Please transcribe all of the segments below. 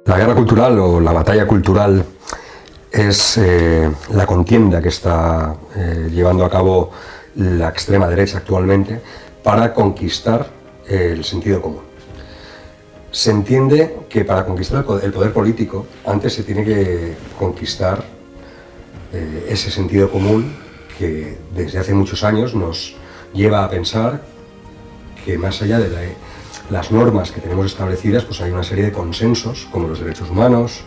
La guerra cultural o la batalla cultural es la contienda que está llevando a cabo la extrema derecha actualmente para conquistar el sentido común. Se entiende que para conquistar el poder político antes se tiene que conquistar ese sentido común que desde hace muchos años nos lleva a pensar que más allá de las normas que tenemos establecidas, pues hay una serie de consensos, como los derechos humanos,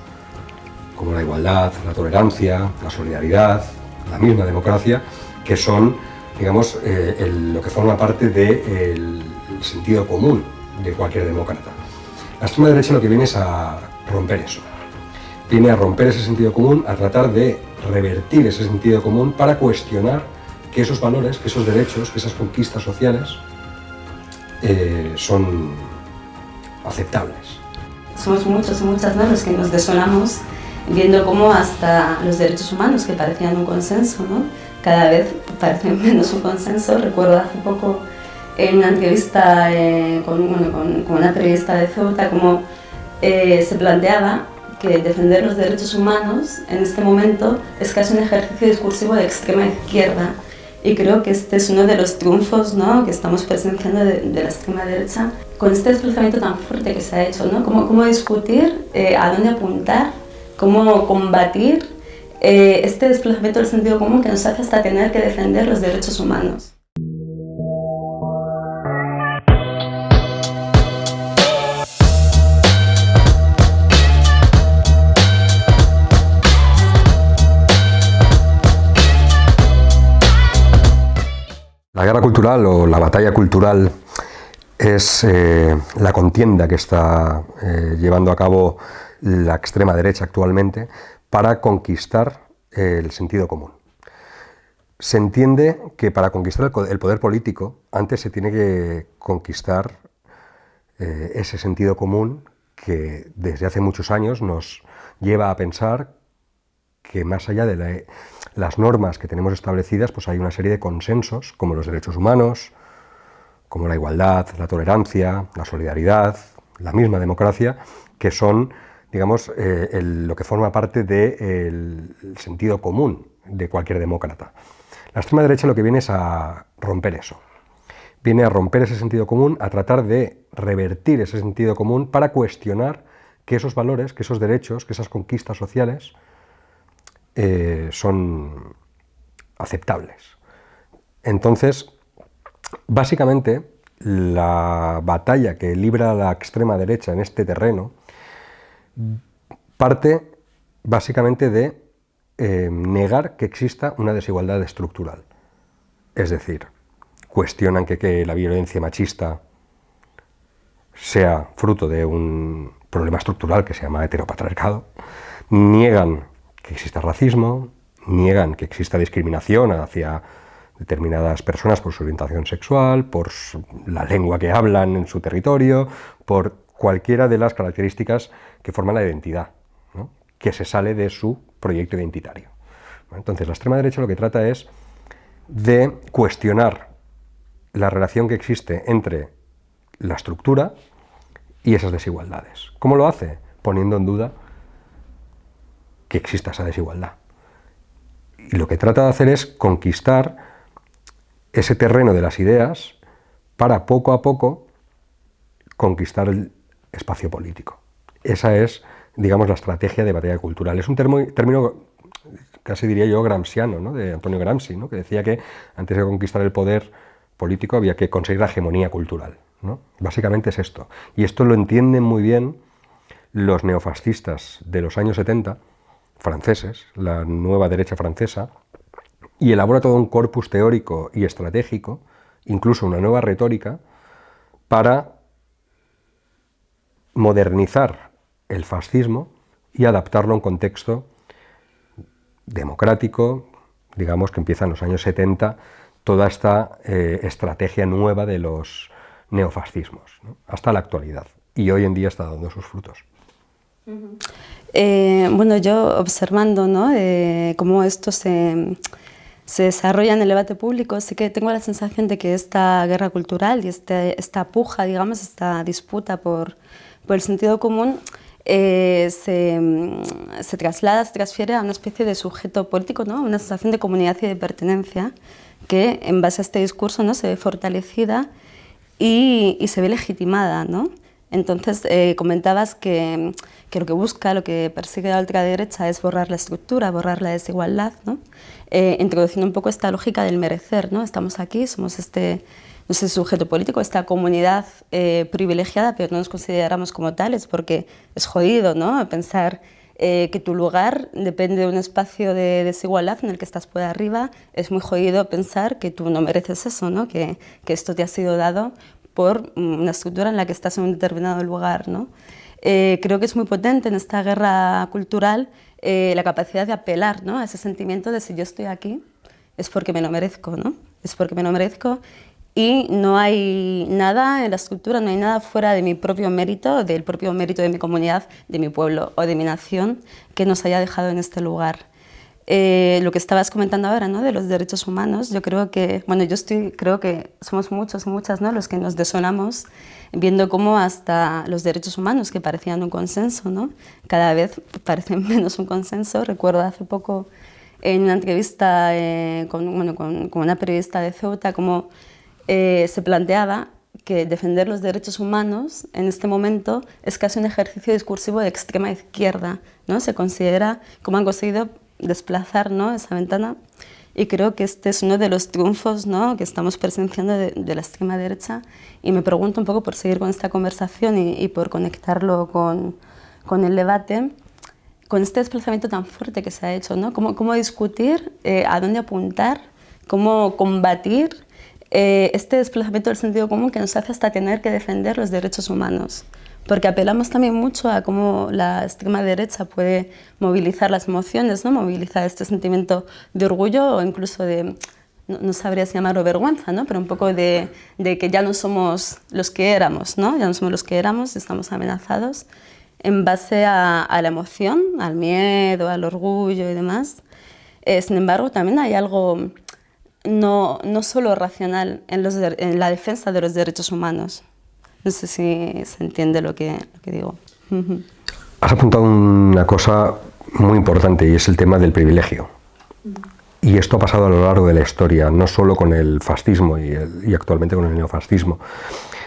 como la igualdad, la tolerancia, la solidaridad, la misma democracia, que son, digamos, lo que forma parte del sentido común de cualquier demócrata. La extrema derecha lo que viene es a romper eso. Viene a romper ese sentido común, a tratar de revertir ese sentido común para cuestionar que esos valores, que esos derechos, que esas conquistas sociales son aceptables. Somos muchos y muchas, ¿no?, los que nos desolamos viendo cómo hasta los derechos humanos, que parecían un consenso, ¿no?, cada vez parecen menos un consenso. Recuerdo hace poco en una entrevista con una periodista de Ceuta cómo se planteaba que defender los derechos humanos en este momento es casi un ejercicio discursivo de extrema izquierda. Y creo que este es uno de los triunfos, ¿no?, que estamos presenciando de la extrema derecha, con este desplazamiento tan fuerte que se ha hecho, ¿no? Cómo discutir, a dónde apuntar, cómo combatir este desplazamiento del sentido común que nos hace hasta tener que defender los derechos humanos. La guerra cultural o la batalla cultural es la contienda que está llevando a cabo la extrema derecha actualmente para conquistar el sentido común. Se entiende que para conquistar el poder político antes se tiene que conquistar ese sentido común que desde hace muchos años nos lleva a pensar que más allá de las normas que tenemos establecidas, pues hay una serie de consensos, como los derechos humanos, como la igualdad, la tolerancia, la solidaridad, la misma democracia, que son, digamos, lo que forma parte del sentido común de cualquier demócrata. La extrema derecha lo que viene es a romper eso. Viene a romper ese sentido común, a tratar de revertir ese sentido común para cuestionar que esos valores, que esos derechos, que esas conquistas sociales son aceptables. Entonces, básicamente, la batalla que libra la extrema derecha en este terreno parte básicamente de negar que exista una desigualdad estructural. Es decir, cuestionan que la violencia machista sea fruto de un problema estructural que se llama heteropatriarcado, niegan que exista racismo, niegan que exista discriminación hacia determinadas personas por su orientación sexual, por la lengua que hablan en su territorio, por cualquiera de las características que forman la identidad, ¿no?, que se sale de su proyecto identitario. Entonces, la extrema derecha lo que trata es de cuestionar la relación que existe entre la estructura y esas desigualdades. ¿Cómo lo hace? Poniendo en duda que exista esa desigualdad. Y lo que trata de hacer es conquistar ese terreno de las ideas para poco a poco conquistar el espacio político. Esa es, digamos, la estrategia de batalla cultural. Es un término casi diría yo gramsciano, ¿no?, de Antonio Gramsci, ¿no?, que decía que antes de conquistar el poder político había que conseguir la hegemonía cultural, ¿no? Básicamente es esto. Y esto lo entienden muy bien los neofascistas de los años 70, franceses, la nueva derecha francesa, y elabora todo un corpus teórico y estratégico, incluso una nueva retórica, para modernizar el fascismo y adaptarlo a un contexto democrático, digamos que empieza en los años 70, toda esta estrategia nueva de los neofascismos, ¿no?, hasta la actualidad. Y hoy en día está dando sus frutos. Bueno, yo observando, ¿no?, cómo esto se desarrolla en el debate público, sí que tengo la sensación de que esta guerra cultural y esta puja, digamos, esta disputa por el sentido común se traslada, se transfiere a una especie de sujeto político, ¿no? Una sensación de comunidad y de pertenencia que en base a este discurso, ¿no?, se ve fortalecida y se ve legitimada, ¿no? Entonces, comentabas que lo que busca, lo que persigue la ultraderecha es borrar la estructura, borrar la desigualdad, ¿no? Introduciendo un poco esta lógica del merecer, ¿no? Estamos aquí, somos este sujeto político, esta comunidad privilegiada, pero no nos consideramos como tales porque es jodido, ¿no?, pensar que tu lugar depende de un espacio de desigualdad en el que estás por arriba. Es muy jodido pensar que tú no mereces eso, ¿no?, que esto te ha sido dado por una estructura en la que estás en un determinado lugar, ¿no? Creo que es muy potente en esta guerra cultural la capacidad de apelar, ¿no?, a ese sentimiento de si yo estoy aquí es porque me lo merezco, ¿no? Es porque me lo merezco y no hay nada en la estructura, no hay nada fuera de mi propio mérito, del propio mérito de mi comunidad, de mi pueblo o de mi nación que nos haya dejado en este lugar. Lo que estabas comentando ahora, ¿no?, de los derechos humanos, yo creo que, bueno, creo que somos muchos y muchas, ¿no?, los que nos desonamos viendo cómo hasta los derechos humanos, que parecían un consenso, ¿no?, cada vez parecen menos un consenso. Recuerdo hace poco en una entrevista con una periodista de Ceuta, cómo se planteaba que defender los derechos humanos en este momento es casi un ejercicio discursivo de extrema izquierda, ¿no? Se considera cómo han conseguido desplazar, ¿no?, esa ventana, y creo que este es uno de los triunfos, ¿no?, que estamos presenciando de la extrema derecha, y me pregunto un poco, por seguir con esta conversación y por conectarlo con el debate, con este desplazamiento tan fuerte que se ha hecho, ¿no? ¿Cómo discutir, a dónde apuntar, cómo combatir este desplazamiento del sentido común que nos hace hasta tener que defender los derechos humanos? Porque apelamos también mucho a cómo la extrema derecha puede movilizar las emociones, ¿no?, movilizar este sentimiento de orgullo o incluso de, no sabría si llamarlo vergüenza, ¿no?, pero un poco de que ya no somos los que éramos, ¿no? Ya no somos los que éramos, estamos amenazados en base a la emoción, al miedo, al orgullo y demás. Sin embargo, también hay algo no solo racional en la defensa de los derechos humanos. No sé si se entiende lo que digo. Has apuntado una cosa muy importante y es el tema del privilegio. Y esto ha pasado a lo largo de la historia, no solo con el fascismo y actualmente con el neofascismo.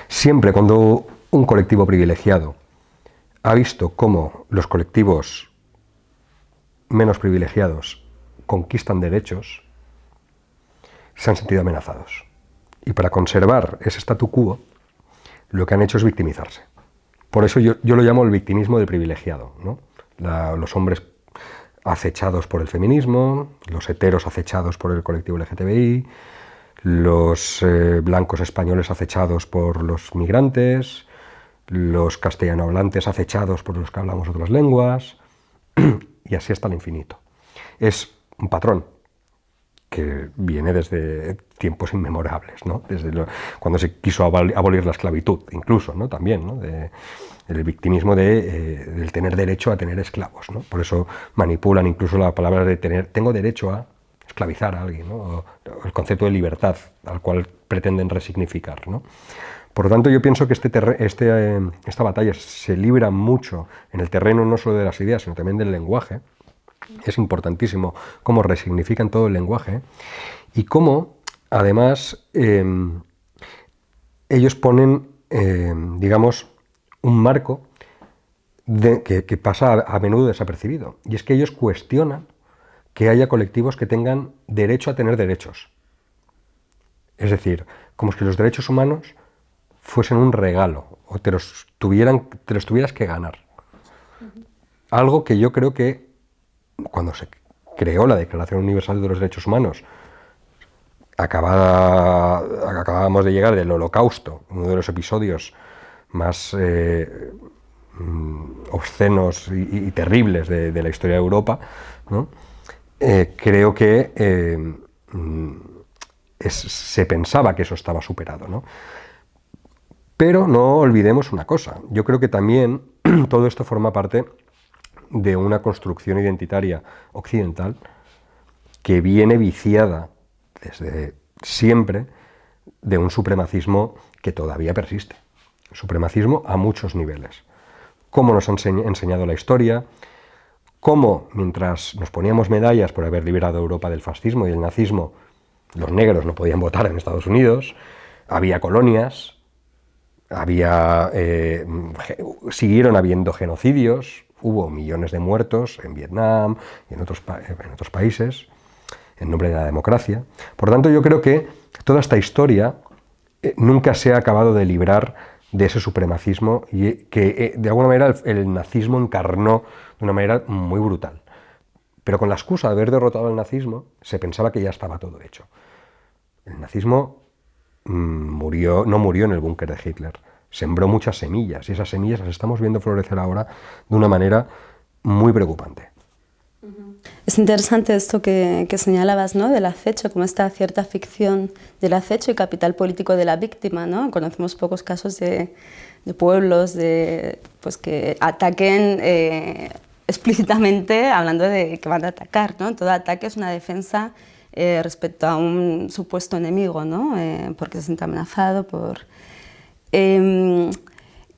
Siempre cuando un colectivo privilegiado ha visto cómo los colectivos menos privilegiados conquistan derechos, se han sentido amenazados. Y para conservar ese statu quo, lo que han hecho es victimizarse. Por eso yo lo llamo el victimismo del privilegiado, ¿no? Los hombres acechados por el feminismo, los heteros acechados por el colectivo LGTBI, los blancos españoles acechados por los migrantes, los castellanohablantes acechados por los que hablamos otras lenguas, y así hasta el infinito. Es un patrón que viene desde tiempos inmemorables, ¿no? Cuando se quiso abolir la esclavitud, incluso, ¿no?, también, ¿no?, el victimismo del tener derecho a tener esclavos, ¿no? Por eso manipulan incluso la palabra de tengo derecho a esclavizar a alguien, ¿no?, o el concepto de libertad al cual pretenden resignificar, ¿no? Por lo tanto, yo pienso que esta batalla se libra mucho en el terreno no solo de las ideas, sino también del lenguaje. Es importantísimo cómo resignifican todo el lenguaje y cómo, además, ellos ponen, digamos, un marco que pasa a menudo desapercibido. Y es que ellos cuestionan que haya colectivos que tengan derecho a tener derechos. Es decir, como si los derechos humanos fuesen un regalo o te los tuvieras que ganar. Algo que yo creo que cuando se creó la Declaración Universal de los Derechos Humanos, acabábamos de llegar del Holocausto, uno de los episodios más obscenos y terribles de la historia de Europa, ¿no? Creo que se pensaba que eso estaba superado, ¿no? Pero no olvidemos una cosa, yo creo que también todo esto forma parte de una construcción identitaria occidental que viene viciada desde siempre de un supremacismo que todavía persiste. Supremacismo a muchos niveles. cómo nos han enseñado la historia, cómo mientras nos poníamos medallas por haber liberado a Europa del fascismo y del nazismo, los negros no podían votar en Estados Unidos, había colonias, siguieron habiendo genocidios, hubo millones de muertos en Vietnam y en otros países, en nombre de la democracia. Por tanto, yo creo que toda esta historia nunca se ha acabado de librar de ese supremacismo y que de alguna manera el nazismo encarnó de una manera muy brutal. Pero con la excusa de haber derrotado al nazismo, se pensaba que ya estaba todo hecho. El nazismo no murió en el búnker de Hitler, sembró muchas semillas y esas semillas las estamos viendo florecer ahora de una manera muy preocupante. Es interesante esto que señalabas, ¿no? Del acecho, como esta cierta ficción del acecho y capital político de la víctima, ¿no? Conocemos pocos casos de pueblos pues que ataquen explícitamente hablando de que van a atacar, ¿no? Todo ataque es una defensa respecto a un supuesto enemigo, ¿no? Porque se siente amenazado por...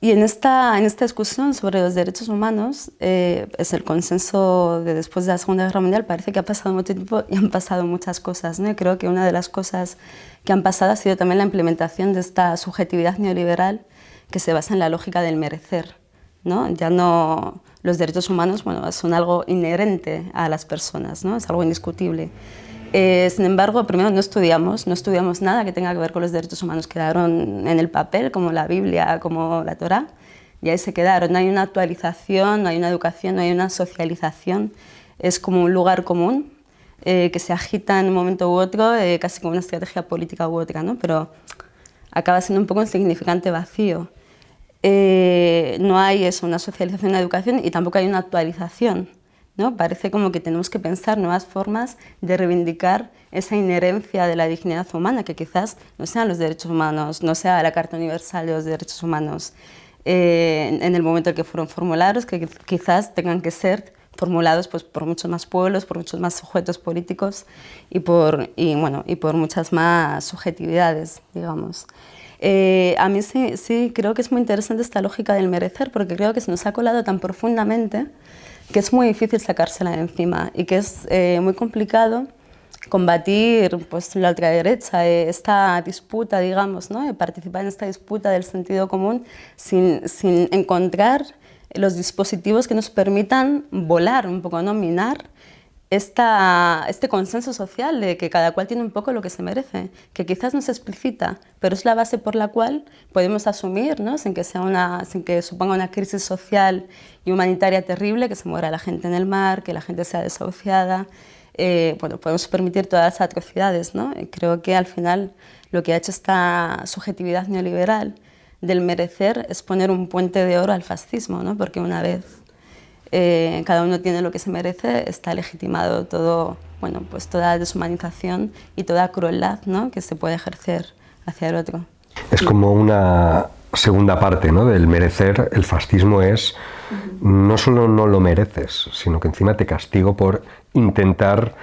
Y en esta discusión sobre los derechos humanos, es el consenso de después de la Segunda Guerra Mundial, parece que ha pasado mucho tiempo y han pasado muchas cosas, ¿no? Y creo que una de las cosas que han pasado ha sido también la implementación de esta subjetividad neoliberal que se basa en la lógica del merecer, ¿no? Ya no los derechos humanos, bueno, son algo inherente a las personas, ¿no? Es algo indiscutible. Sin embargo, primero no estudiamos nada que tenga que ver con los derechos humanos. Quedaron en el papel, como la Biblia, como la Torá, y ahí se quedaron. No hay una actualización, no hay una educación, no hay una socialización. Es como un lugar común que se agita en un momento u otro, casi como una estrategia política u otra, ¿no? Pero acaba siendo un poco un significante vacío. No hay eso, una socialización, una educación, y tampoco hay una actualización, ¿no? Parece como que tenemos que pensar nuevas formas de reivindicar esa inherencia de la dignidad humana, que quizás no sean los derechos humanos, no sea la Carta Universal de los Derechos Humanos en el momento en que fueron formulados, que quizás tengan que ser formulados pues, por muchos más pueblos, por muchos más sujetos políticos y por muchas más subjetividades, digamos. A mí sí creo que es muy interesante esta lógica del merecer, porque creo que se nos ha colado tan profundamente que es muy difícil sacársela de encima y que es muy complicado combatir pues, la ultraderecha, esta disputa, digamos, ¿no? Participar en esta disputa del sentido común sin encontrar los dispositivos que nos permitan volar un poco, ¿no? Minar este consenso social de que cada cual tiene un poco lo que se merece, que quizás no se explicita, pero es la base por la cual podemos asumir, ¿no? sin que suponga una crisis social y humanitaria terrible, que se muera la gente en el mar, que la gente sea desahuciada. Podemos permitir todas las atrocidades, ¿no? Y creo que al final lo que ha hecho esta subjetividad neoliberal del merecer es poner un puente de oro al fascismo, ¿no? Porque una vez cada uno tiene lo que se merece, está legitimado todo, pues toda deshumanización y toda crueldad, ¿no? que se puede ejercer hacia el otro. Es como una segunda parte, ¿no? del merecer. El fascismo es no solo no lo mereces, sino que encima te castigo por intentar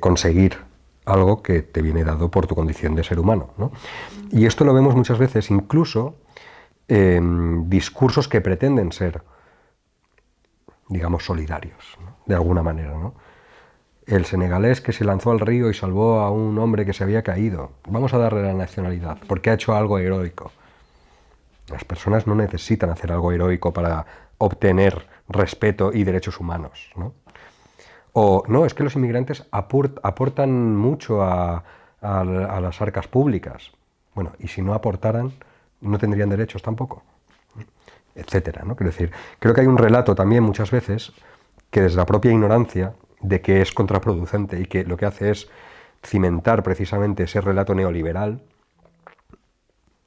conseguir algo que te viene dado por tu condición de ser humano, ¿no? Y esto lo vemos muchas veces, incluso discursos que pretenden ser, digamos, solidarios, ¿no? de alguna manera, ¿no? El senegalés que se lanzó al río y salvó a un hombre que se había caído, vamos a darle la nacionalidad, porque ha hecho algo heroico. Las personas no necesitan hacer algo heroico para obtener respeto y derechos humanos, ¿no? O no, es que los inmigrantes aportan mucho a las arcas públicas. Bueno, y si no aportaran, no tendrían derechos tampoco, etcétera, ¿no? Quiero decir, creo que hay un relato también muchas veces que desde la propia ignorancia de que es contraproducente y que lo que hace es cimentar precisamente ese relato neoliberal,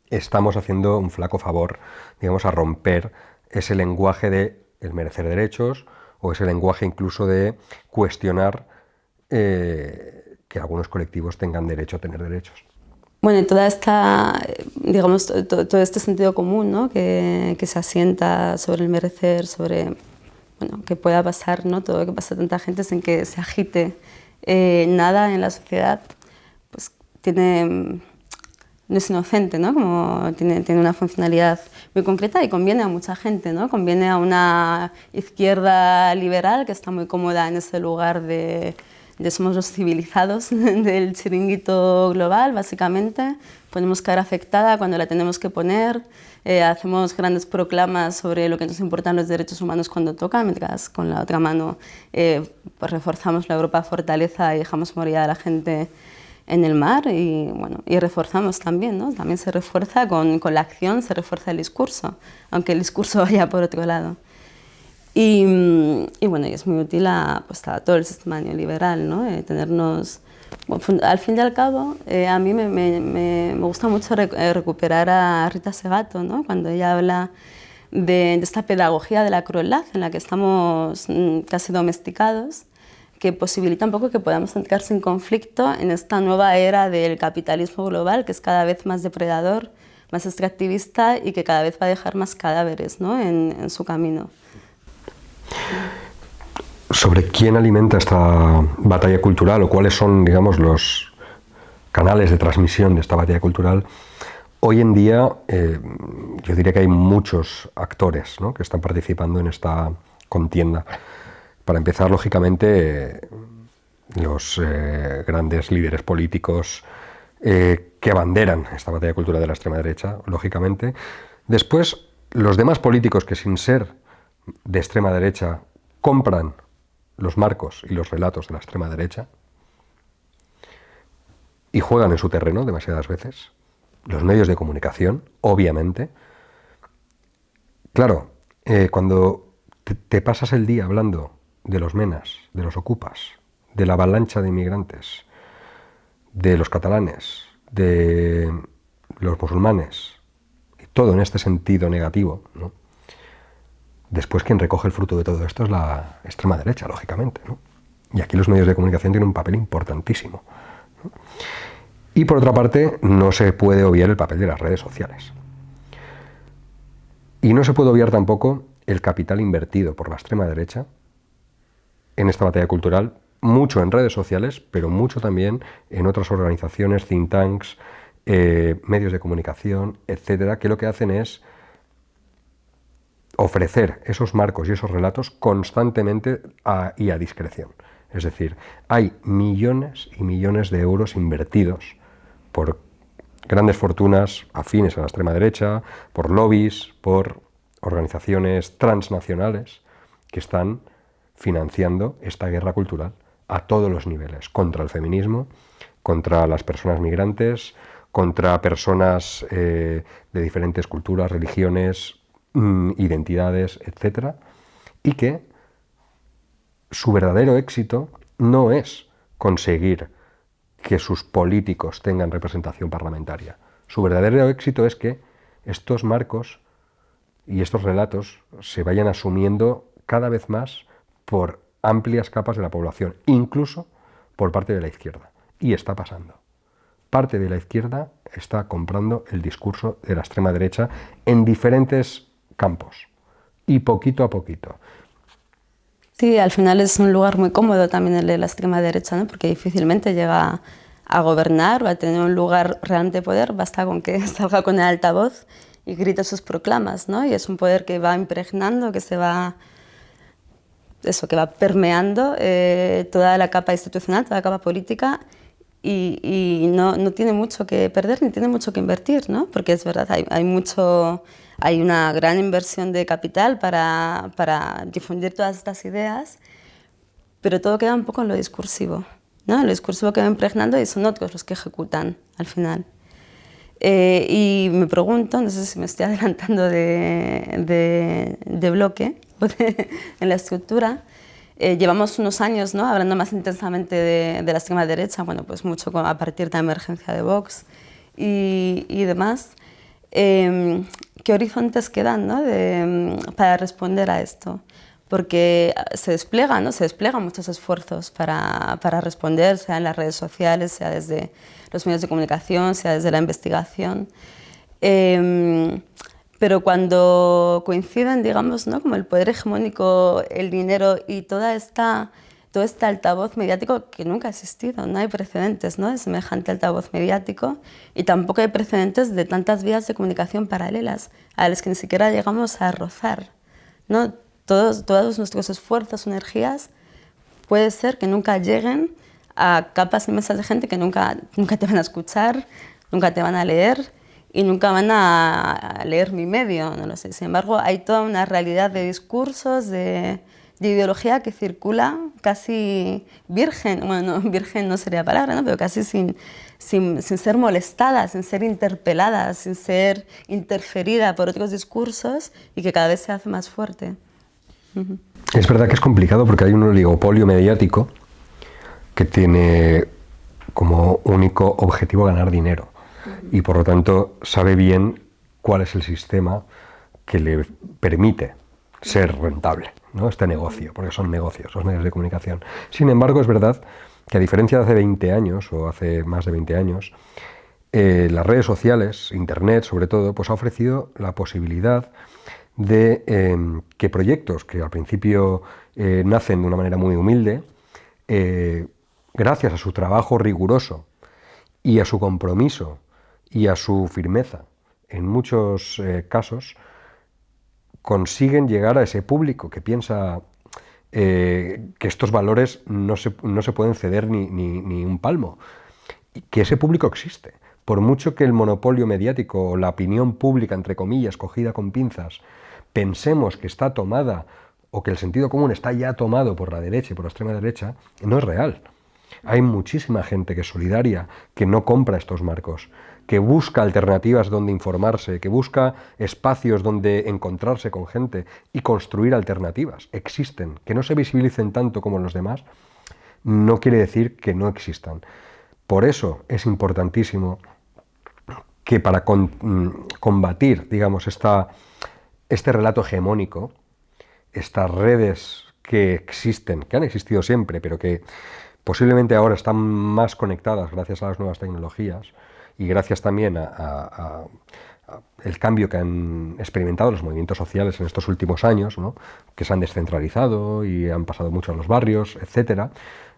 estamos haciendo un flaco favor, digamos, a romper ese lenguaje de el merecer derechos o ese lenguaje incluso de cuestionar que algunos colectivos tengan derecho a tener derechos. Bueno, y toda esta, digamos, todo este sentido común, ¿no? que se asienta sobre el merecer, sobre que pueda pasar, ¿no? todo lo que pasa a tanta gente sin que se agite nada en la sociedad, pues tiene no es inocente, ¿no? Como tiene una funcionalidad muy concreta y conviene a mucha gente, ¿no? Conviene a una izquierda liberal que está muy cómoda en ese lugar de somos los civilizados del chiringuito global, básicamente. Ponemos cara afectada cuando la tenemos que poner, hacemos grandes proclamas sobre lo que nos importan los derechos humanos cuando toca, mientras con la otra mano pues reforzamos la Europa fortaleza y dejamos morir a la gente en el mar y, bueno, y reforzamos también, ¿no? También se refuerza con la acción, se refuerza el discurso, aunque el discurso vaya por otro lado. Y bueno, y es muy útil pues, a todo el sistema neoliberal, ¿no? Tenernos, bueno, al fin y al cabo, a mí me gusta mucho recuperar a Rita Segato, ¿no? Cuando ella habla de esta pedagogía de la crueldad en la que estamos casi domesticados, que posibilita un poco que podamos entrar sin conflicto en esta nueva era del capitalismo global, que es cada vez más depredador, más extractivista y que cada vez va a dejar más cadáveres, ¿no? en su camino. ¿Sobre quién alimenta esta batalla cultural o cuáles son, digamos, los canales de transmisión de esta batalla cultural? Hoy en día yo diría que hay muchos actores, ¿no?, que están participando en esta contienda. Para empezar, lógicamente, los grandes líderes políticos que abanderan esta batalla cultural de la extrema derecha, lógicamente. Después, los demás políticos que sin ser de extrema derecha compran los marcos y los relatos de la extrema derecha y juegan en su terreno demasiadas veces. Los medios de comunicación, obviamente. Claro, cuando te pasas el día hablando de los menas, de los ocupas, de la avalancha de inmigrantes, de los catalanes, de los musulmanes, y todo en este sentido negativo, ¿no? Después quien recoge el fruto de todo esto es la extrema derecha, lógicamente, ¿no? Y aquí los medios de comunicación tienen un papel importantísimo, ¿no? Y por otra parte, no se puede obviar el papel de las redes sociales. Y no se puede obviar tampoco el capital invertido por la extrema derecha en esta batalla cultural, mucho en redes sociales, pero mucho también en otras organizaciones, think tanks, medios de comunicación, etcétera, que lo que hacen es ofrecer esos marcos y esos relatos constantemente y a discreción. Es decir, hay millones y millones de euros invertidos por grandes fortunas afines a la extrema derecha, por lobbies, por organizaciones transnacionales que están financiando esta guerra cultural a todos los niveles, contra el feminismo, contra las personas migrantes, contra personas de diferentes culturas, religiones, identidades, etcétera, y que su verdadero éxito no es conseguir que sus políticos tengan representación parlamentaria. Su verdadero éxito es que estos marcos y estos relatos se vayan asumiendo cada vez más por amplias capas de la población, incluso por parte de la izquierda. Y está pasando. Parte de la izquierda está comprando el discurso de la extrema derecha en diferentes campos y poquito a poquito. Sí, al final es un lugar muy cómodo también el de la extrema derecha, ¿no? Porque difícilmente llega a gobernar o a tener un lugar realmente de poder, basta con que salga con el altavoz y grite sus proclamas, ¿no? Y es un poder que va impregnando, que va permeando toda la capa institucional, toda la capa política y no tiene mucho que perder ni tiene mucho que invertir, ¿no? Porque es verdad, hay una gran inversión de capital para difundir todas estas ideas, pero todo queda un poco en lo discursivo, ¿no? Lo discursivo que va impregnando y son otros los que ejecutan al final. Y me pregunto, no sé si me estoy adelantando de bloque en la estructura, llevamos unos años, ¿no?, hablando más intensamente de la extrema derecha, bueno, pues mucho a partir de la emergencia de Vox y demás. ¿Qué horizontes quedan, ¿no?, para responder a esto? Porque se despliegan muchos esfuerzos para responder, sea en las redes sociales, sea desde los medios de comunicación, sea desde la investigación. Pero cuando coinciden, digamos, ¿no?, como el poder hegemónico, el dinero y todo todo este altavoz mediático que nunca ha existido, no hay precedentes, ¿no?, de semejante altavoz mediático, y tampoco hay precedentes de tantas vías de comunicación paralelas a las que ni siquiera llegamos a rozar, ¿no? Todos nuestros esfuerzos, energías, puede ser que nunca lleguen a capas inmensas de gente que nunca te van a escuchar, nunca te van a leer y nunca van a leer mi medio, no lo sé. Sin embargo, hay toda una realidad de discursos, de ideología que circula casi virgen, bueno, no, virgen no sería palabra, ¿no?, pero casi sin ser molestada, sin ser interpelada, sin ser interferida por otros discursos, y que cada vez se hace más fuerte. Es verdad que es complicado porque hay un oligopolio mediático que tiene como único objetivo ganar dinero y por lo tanto sabe bien cuál es el sistema que le permite ser rentable, ¿no?, este negocio, porque son negocios, los medios de comunicación. Sin embargo, es verdad que a diferencia de hace 20 años o hace más de 20 años, las redes sociales, Internet sobre todo, pues ha ofrecido la posibilidad de que proyectos que al principio nacen de una manera muy humilde, gracias a su trabajo riguroso y a su compromiso y a su firmeza, en muchos casos, consiguen llegar a ese público que piensa que estos valores no se pueden ceder ni un palmo, y que ese público existe. Por mucho que el monopolio mediático o la opinión pública, entre comillas, cogida con pinzas, pensemos que está tomada o que el sentido común está ya tomado por la derecha y por la extrema derecha, no es real. Hay muchísima gente que es solidaria, que no compra estos marcos, que busca alternativas donde informarse, que busca espacios donde encontrarse con gente y construir alternativas. Existen. Que no se visibilicen tanto como los demás no quiere decir que no existan. Por eso es importantísimo que para combatir, digamos, este relato hegemónico, estas redes que existen, que han existido siempre, pero que posiblemente ahora están más conectadas gracias a las nuevas tecnologías y gracias también a el cambio que han experimentado los movimientos sociales en estos últimos años, ¿no?, que se han descentralizado y han pasado mucho a los barrios, etcétera,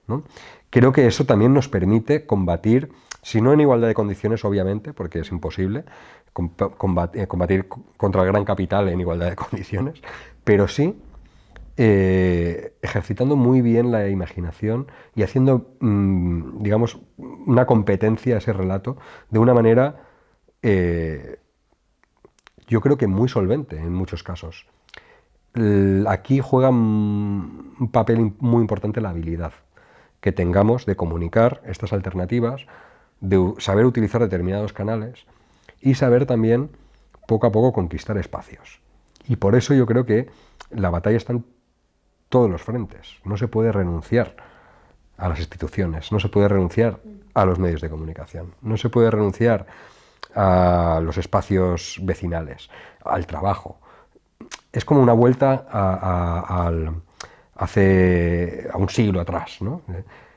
¿no? Creo que eso también nos permite combatir, si no en igualdad de condiciones, obviamente, porque es imposible combatir contra el gran capital en igualdad de condiciones, pero sí ejercitando muy bien la imaginación y haciendo, digamos, una competencia a ese relato de una manera, yo creo que muy solvente en muchos casos. Aquí juega un papel muy importante la habilidad que tengamos de comunicar estas alternativas, de saber utilizar determinados canales y saber también poco a poco conquistar espacios. Y por eso yo creo que la batalla está en todos los frentes. No se puede renunciar a las instituciones, no se puede renunciar a los medios de comunicación, no se puede renunciar a los espacios vecinales, al trabajo. Es como una vuelta a un siglo atrás, ¿no?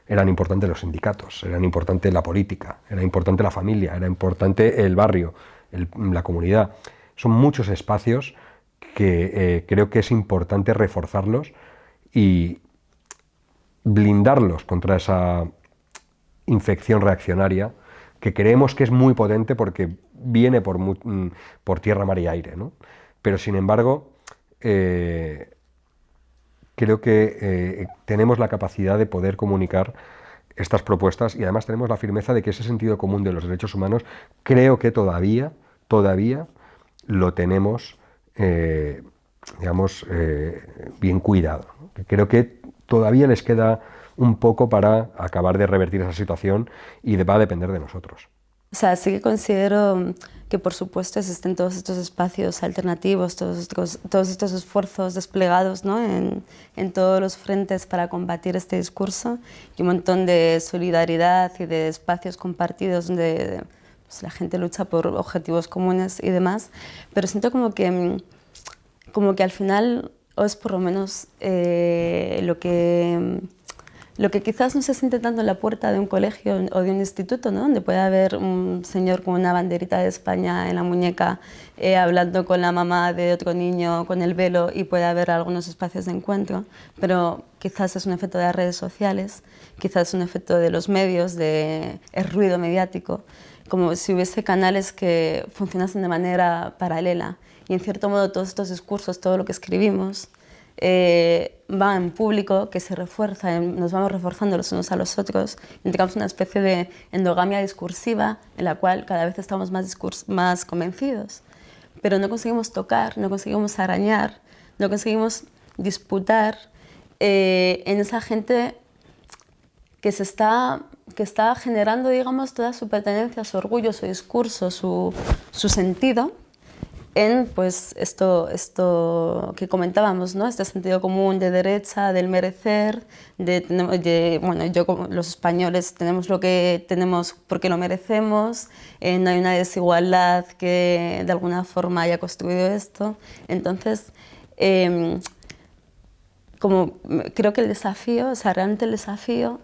Eran importantes los sindicatos, eran importante la política, era importante la familia, era importante el barrio, la comunidad. Son muchos espacios que creo que es importante reforzarlos y blindarlos contra esa infección reaccionaria que creemos que es muy potente porque viene por tierra, mar y aire, ¿no? Pero sin embargo, creo que tenemos la capacidad de poder comunicar estas propuestas y además tenemos la firmeza de que ese sentido común de los derechos humanos creo que todavía lo tenemos, digamos, bien cuidado, ¿no? Creo que todavía les queda un poco para acabar de revertir esa situación y va a depender de nosotros. O sea, sí que considero que, por supuesto, existen todos estos espacios alternativos, todos estos esfuerzos desplegados, ¿no?, en todos los frentes para combatir este discurso, y un montón de solidaridad y de espacios compartidos donde pues, la gente lucha por objetivos comunes y demás, pero siento como que al final, o es por lo menos lo que Lo que quizás no se siente tanto en la puerta de un colegio o de un instituto, ¿no? Donde puede haber un señor con una banderita de España en la muñeca hablando con la mamá de otro niño con el velo, y puede haber algunos espacios de encuentro, pero quizás es un efecto de las redes sociales, quizás es un efecto de los medios, del ruido mediático, como si hubiese canales que funcionasen de manera paralela, y en cierto modo todos estos discursos, todo lo que escribimos, va en público, que se refuerza, nos vamos reforzando los unos a los otros, y tengamos una especie de endogamia discursiva en la cual cada vez estamos más convencidos, pero no conseguimos tocar, no conseguimos arañar, no conseguimos disputar en esa gente que está generando, digamos, toda su pertenencia, su orgullo, su discurso, su sentido, en pues esto que comentábamos, ¿no? Este sentido común de derecha, del merecer, bueno, los españoles tenemos lo que tenemos porque lo merecemos, no hay una desigualdad que de alguna forma haya construido esto. Entonces, como creo que el desafío, o sea, realmente el desafío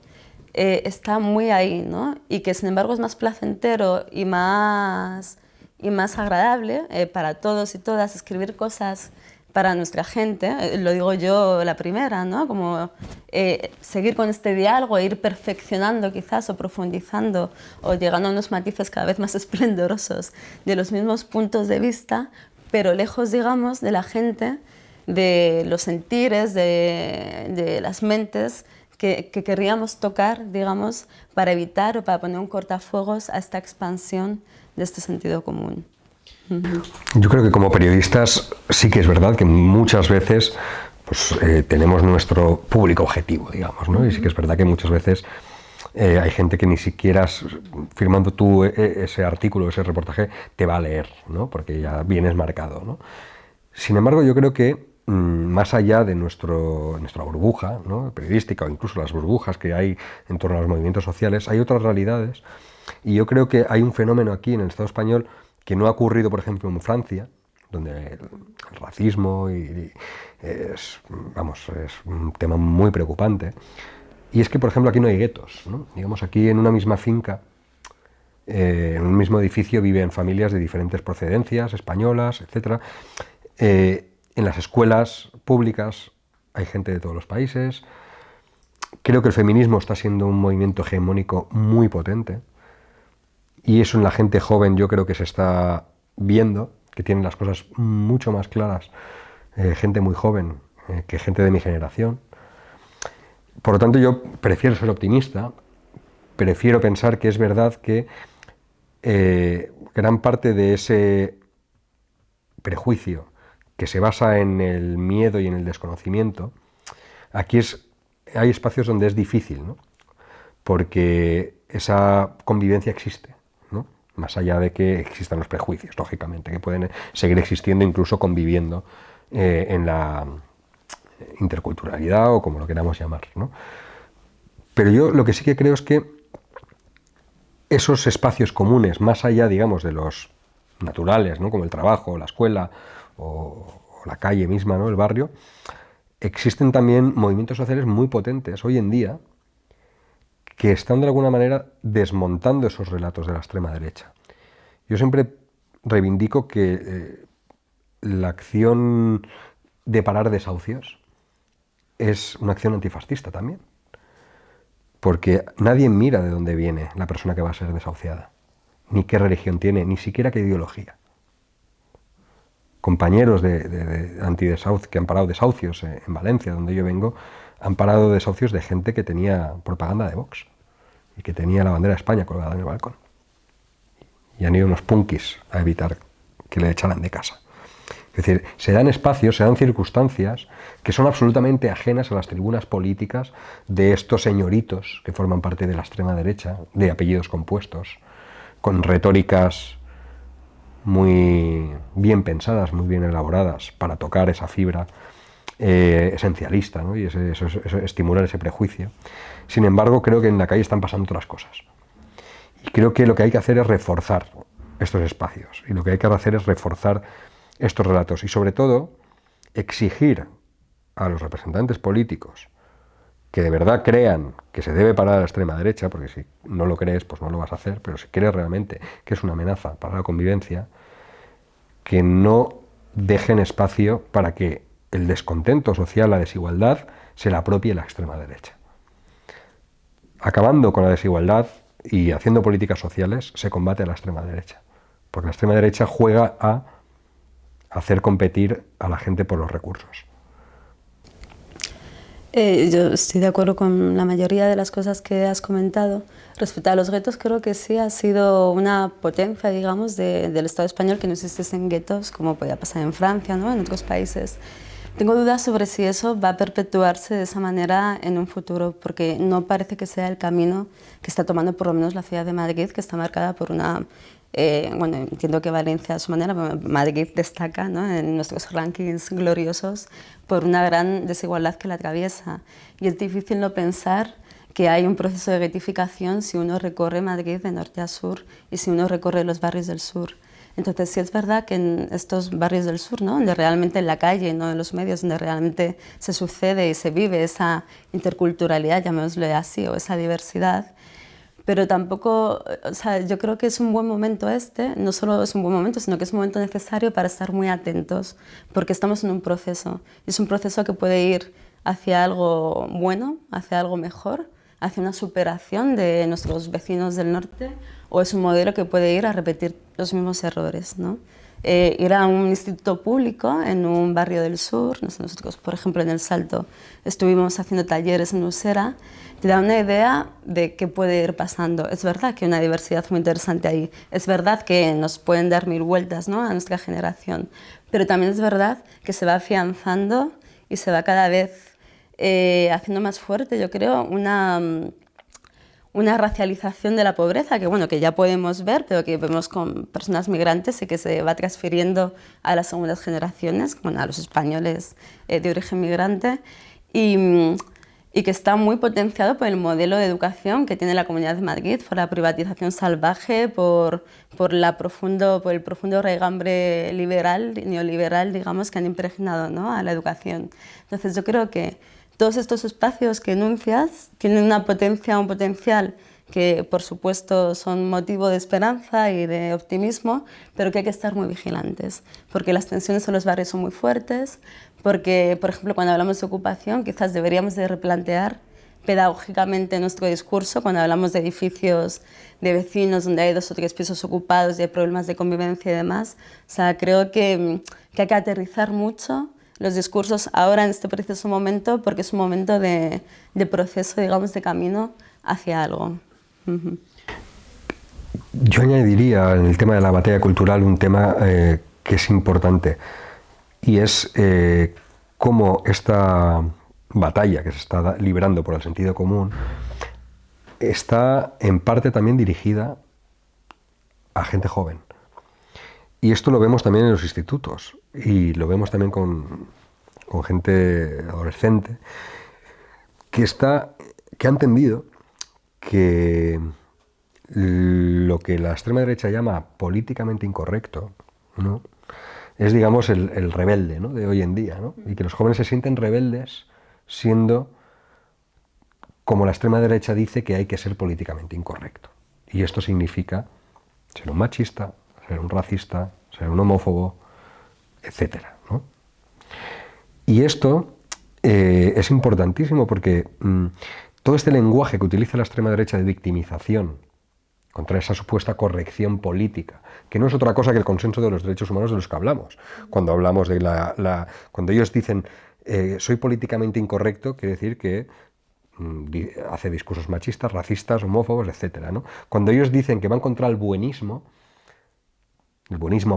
está muy ahí, ¿no? Y que sin embargo es más placentero y más agradable para todos y todas escribir cosas para nuestra gente, lo digo yo la primera, ¿no? Como seguir con este diálogo e ir perfeccionando quizás o profundizando o llegando a unos matices cada vez más esplendorosos de los mismos puntos de vista, pero lejos, digamos, de la gente, de los sentires, de las mentes que querríamos tocar, digamos, para evitar o para poner un cortafuegos a esta expansión de este sentido común. Yo creo que como periodistas sí que es verdad que muchas veces pues, tenemos nuestro público objetivo, digamos, ¿no? Y sí que es verdad que muchas veces hay gente que ni siquiera firmando tú ese artículo, ese reportaje, te va a leer, ¿no? Porque ya vienes marcado, ¿no? Sin embargo, yo creo que más allá de nuestra burbuja, ¿no? Periodística, o incluso las burbujas que hay en torno a los movimientos sociales, hay otras realidades, y yo creo que hay un fenómeno aquí en el Estado español que no ha ocurrido, por ejemplo, en Francia, donde el racismo es un tema muy preocupante, y es que, por ejemplo, aquí no hay guetos, ¿no? Digamos, aquí en una misma finca, en un mismo edificio viven familias de diferentes procedencias, españolas, etc. En las escuelas públicas hay gente de todos los países. Creo que el feminismo está siendo un movimiento hegemónico muy potente, y eso en la gente joven yo creo que se está viendo, que tienen las cosas mucho más claras, gente muy joven que gente de mi generación. Por lo tanto, yo prefiero ser optimista, prefiero pensar que es verdad que gran parte de ese prejuicio que se basa en el miedo y en el desconocimiento, aquí hay espacios donde es difícil, ¿no? Porque esa convivencia existe, ¿no? Más allá de que existan los prejuicios, lógicamente, que pueden seguir existiendo, incluso conviviendo en la interculturalidad o como lo queramos llamar, ¿no? Pero yo lo que sí que creo es que esos espacios comunes, más allá, digamos, de los naturales, ¿no? Como el trabajo, la escuela o la calle misma, ¿no? El barrio, existen también movimientos sociales muy potentes hoy en día que están de alguna manera desmontando esos relatos de la extrema derecha. Yo siempre reivindico que la acción de parar desahucios es una acción antifascista también, porque nadie mira de dónde viene la persona que va a ser desahuciada, ni qué religión tiene, ni siquiera qué ideología. Compañeros de antidesahucios que han parado desahucios en Valencia, donde yo vengo, han parado desahucios de gente que tenía propaganda de Vox y que tenía la bandera de España colgada en el balcón. Y han ido unos punkis a evitar que le echaran de casa. Es decir, se dan espacios, se dan circunstancias que son absolutamente ajenas a las tribunas políticas de estos señoritos que forman parte de la extrema derecha, de apellidos compuestos, con retóricas muy bien pensadas, muy bien elaboradas para tocar esa fibra esencialista, ¿no? Y eso, estimular ese prejuicio. Sin embargo, creo que en la calle están pasando otras cosas. Y creo que lo que hay que hacer es reforzar estos espacios. Y lo que hay que hacer es reforzar estos relatos. Y sobre todo, exigir a los representantes políticos que de verdad crean que se debe parar a la extrema derecha, porque si no lo crees, pues no lo vas a hacer, pero si crees realmente que es una amenaza para la convivencia, que no dejen espacio para que el descontento social, la desigualdad, se la apropie la extrema derecha. Acabando con la desigualdad y haciendo políticas sociales, se combate a la extrema derecha, porque la extrema derecha juega a hacer competir a la gente por los recursos. Yo estoy de acuerdo con la mayoría de las cosas que has comentado. Respecto a los guetos, creo que sí ha sido una potencia, digamos, del Estado español que no existiesen guetos, como podía pasar en Francia, ¿no? En otros países. Tengo dudas sobre si eso va a perpetuarse de esa manera en un futuro, porque no parece que sea el camino que está tomando por lo menos la ciudad de Madrid, que está marcada por una... bueno, entiendo que Valencia a su manera, pero Madrid destaca, ¿no?, en nuestros rankings gloriosos por una gran desigualdad que la atraviesa. Y es difícil no pensar que hay un proceso de guetificación si uno recorre Madrid de norte a sur y si uno recorre los barrios del sur. Entonces, sí es verdad que en estos barrios del sur, ¿no?, donde realmente en la calle, no en los medios, donde realmente se sucede y se vive esa interculturalidad, llamémoslo así, o esa diversidad, pero tampoco, o sea, yo creo que es un buen momento este, no solo es un buen momento, sino que es un momento necesario para estar muy atentos, porque estamos en un proceso, y es un proceso que puede ir hacia algo bueno, hacia algo mejor, hacia una superación de nuestros vecinos del norte, o es un modelo que puede ir a repetir los mismos errores, ¿no? Ir a un instituto público en un barrio del sur, nosotros, por ejemplo, en El Salto, estuvimos haciendo talleres en Usera, te da una idea de qué puede ir pasando. Es verdad que hay una diversidad muy interesante ahí, es verdad que nos pueden dar mil vueltas, ¿no?, a nuestra generación, pero también es verdad que se va afianzando y se va cada vez haciendo más fuerte, yo creo, una racialización de la pobreza, que bueno, que ya podemos ver, pero que vemos con personas migrantes y que se va transfiriendo a las segundas generaciones, bueno, a los españoles de origen migrante, y que está muy potenciado por el modelo de educación que tiene la Comunidad de Madrid, por la privatización salvaje, por el profundo raigambre liberal, neoliberal, digamos, que han impregnado, ¿no?, a la educación. Entonces yo creo que todos estos espacios que enuncias tienen una potencia, un potencial que por supuesto son motivo de esperanza y de optimismo, pero que hay que estar muy vigilantes, porque las tensiones en los barrios son muy fuertes, porque, por ejemplo, cuando hablamos de ocupación, quizás deberíamos de replantear pedagógicamente nuestro discurso cuando hablamos de edificios de vecinos donde hay 2 o 3 pisos ocupados y hay problemas de convivencia y demás. O sea, creo que hay que aterrizar mucho los discursos ahora en este preciso momento, porque es un momento de proceso, digamos, de camino hacia algo. Yo añadiría en el tema de la batalla cultural un tema que es importante, y es cómo esta batalla que se está librando por el sentido común está en parte también dirigida a gente joven. Y esto lo vemos también en los institutos y lo vemos también con gente adolescente que ha entendido que lo que la extrema derecha llama políticamente incorrecto, ¿no?, es, digamos, el rebelde, ¿no?, de hoy en día, ¿no?, y que los jóvenes se sienten rebeldes siendo como la extrema derecha dice que hay que ser políticamente incorrecto. Y esto significa ser un machista, ser un racista, ser un homófobo, etcétera, ¿no? Y esto es importantísimo porque todo este lenguaje que utiliza la extrema derecha de victimización contra esa supuesta corrección política, que no es otra cosa que el consenso de los derechos humanos de los que hablamos. Cuando hablamos de cuando ellos dicen soy políticamente incorrecto, quiere decir que hace discursos machistas, racistas, homófobos, etcétera, ¿no? Cuando ellos dicen que van contra el buenismo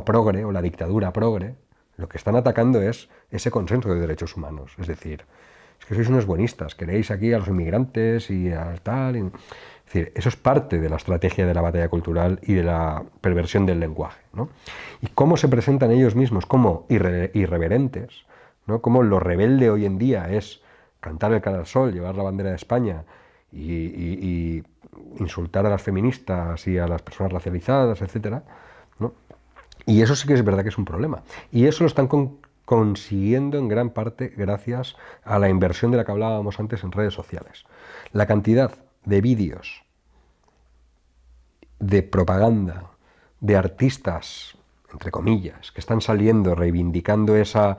progre o la dictadura progre, lo que están atacando es ese consenso de derechos humanos. Es decir, es que sois unos buenistas, queréis aquí a los inmigrantes y al tal. Es decir, eso es parte de la estrategia de la batalla cultural y de la perversión del lenguaje, ¿no? Y cómo se presentan ellos mismos como irreverentes, ¿no? Cómo lo rebelde hoy en día es cantar el cara al sol, llevar la bandera de España y insultar a las feministas y a las personas racializadas, etcétera, ¿no? Y eso sí que es verdad que es un problema. Y eso lo están consiguiendo en gran parte gracias a la inversión de la que hablábamos antes en redes sociales. La cantidad de vídeos, de propaganda, de artistas, entre comillas, que están saliendo reivindicando esa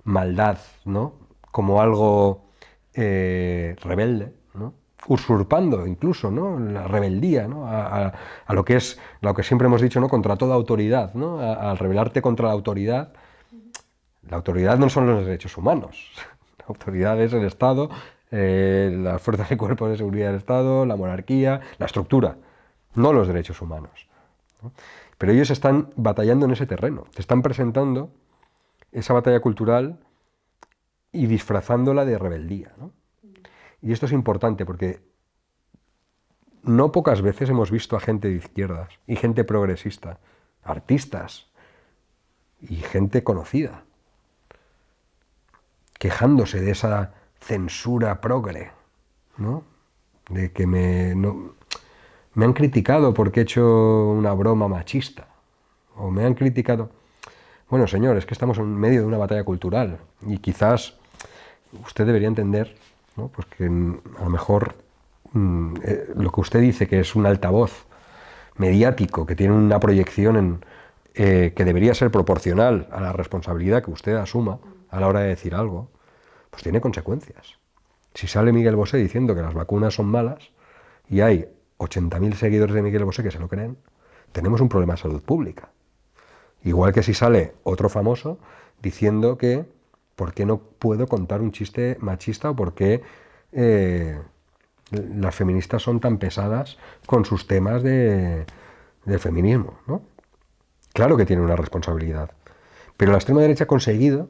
maldad, ¿no?, como algo rebelde, ¿no?, usurpando incluso, ¿no?, la rebeldía, ¿no?, a lo que es lo que siempre hemos dicho, ¿no?, contra toda autoridad, ¿no?, al rebelarte contra la autoridad no son los derechos humanos, la autoridad es el Estado, las fuerzas y cuerpos de seguridad del Estado, la monarquía, la estructura, no los derechos humanos, ¿no? Pero ellos están batallando en ese terreno, te están presentando esa batalla cultural y disfrazándola de rebeldía, ¿no? Y esto es importante porque no pocas veces hemos visto a gente de izquierdas y gente progresista, artistas y gente conocida, quejándose de esa censura progre, ¿no?, de que me han criticado porque he hecho una broma machista, o me han criticado. Bueno, señor, es que estamos en medio de una batalla cultural y quizás usted debería entender, ¿no?, pues que a lo mejor lo que usted dice que es un altavoz mediático, que tiene una proyección que debería ser proporcional a la responsabilidad que usted asuma a la hora de decir algo, pues tiene consecuencias. Si sale Miguel Bosé diciendo que las vacunas son malas y hay 80.000 seguidores de Miguel Bosé que se lo creen, tenemos un problema de salud pública. Igual que si sale otro famoso diciendo que ¿por qué no puedo contar un chiste machista o por qué las feministas son tan pesadas con sus temas del feminismo, ¿no? Claro que tiene una responsabilidad, pero la extrema derecha ha conseguido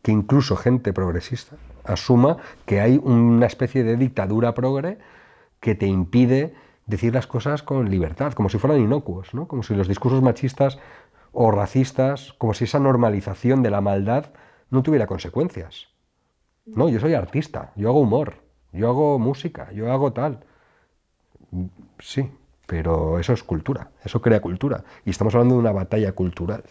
que incluso gente progresista asuma que hay una especie de dictadura progre que te impide decir las cosas con libertad, como si fueran inocuos, ¿no?, como si los discursos machistas o racistas, como si esa normalización de la maldad no tuviera consecuencias. No, yo soy artista, yo hago humor, yo hago música, yo hago tal. Sí, pero eso es cultura, eso crea cultura. Y estamos hablando de una batalla cultural.